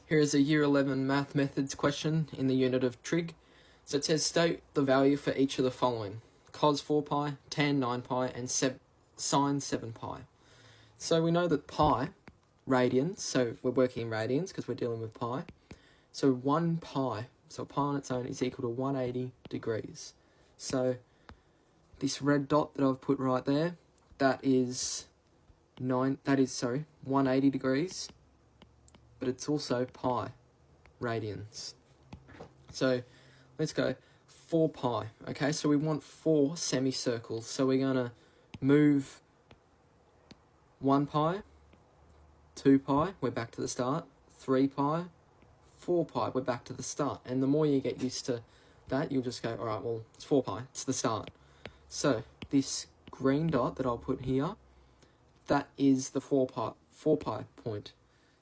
Here is a Year 11 Math Methods question in the unit of trig. So it says state the value for each of the following: cos 4 pi, tan 9 pi, and sine 7 pi. So we know that pi, radians, so we're working in radians because we're dealing with pi. So 1 pi, so pi on its own is equal to 180 degrees. So this red dot that I've put right there, that is 180 degrees. But it's also pi radians. So let's go 4 pi. Okay, so we want 4 semicircles. So we're going to move 1 pi, 2 pi, we're back to the start, 3 pi, 4 pi, we're back to the start. And the more you get used to that, you'll just go, all right, well, it's 4 pi, it's the start. So this green dot that I'll put here, that is the 4 pi point.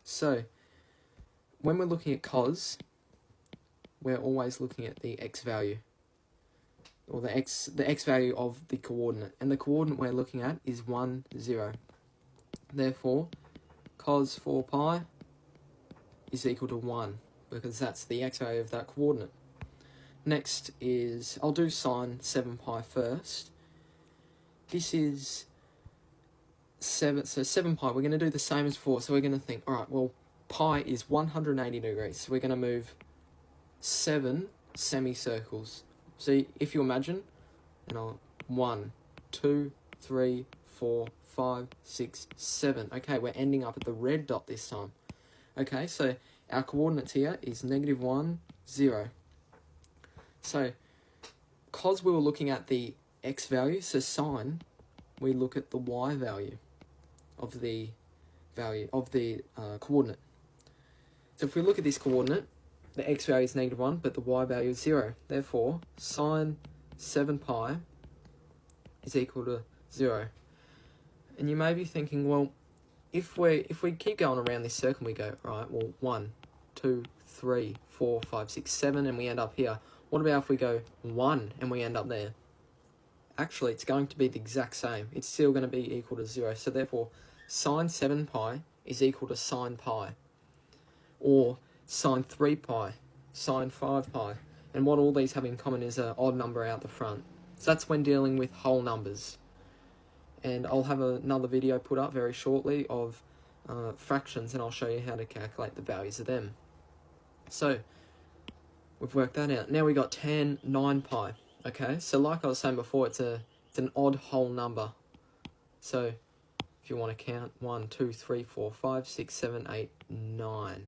So when we're looking at cos, we're always looking at the x value, or the x value of the coordinate, and the coordinate we're looking at is 1, 0. Therefore, cos 4 pi is equal to 1, because that's the x value of that coordinate. Next is, I'll do sine 7 pi first. This is 7, so 7 pi, we're going to do the same as 4, so we're going to think, alright, well, pi is 180 degrees, so we're going to move 7 semicircles. So if you imagine, 1, 2, 3, 4, 5, 6, 7. Okay, we're ending up at the red dot this time. Okay, so our coordinates here is -1, 0. So, because we were looking at the x value, so sine, we look at the y value of the coordinate. So if we look at this coordinate, the x value is -1, but the y value is 0. Therefore, sine 7 pi is equal to 0. And you may be thinking, well, if we keep going around this circle, we go, right, well, 1, 2, 3, 4, 5, 6, 7, and we end up here. What about if we go 1 and we end up there? Actually, it's going to be the exact same. It's still going to be equal to 0. So therefore, sine 7 pi is equal to sine pi, or sine 3 pi, sine 5 pi. And what all these have in common is an odd number out the front. So that's when dealing with whole numbers. And I'll have another video put up very shortly of fractions, and I'll show you how to calculate the values of them. So we've worked that out. Now we got tan 9 pi. Okay, so like I was saying before, it's an odd whole number. So if you want to count, 1, 2, 3, 4, 5, 6, 7, 8, 9.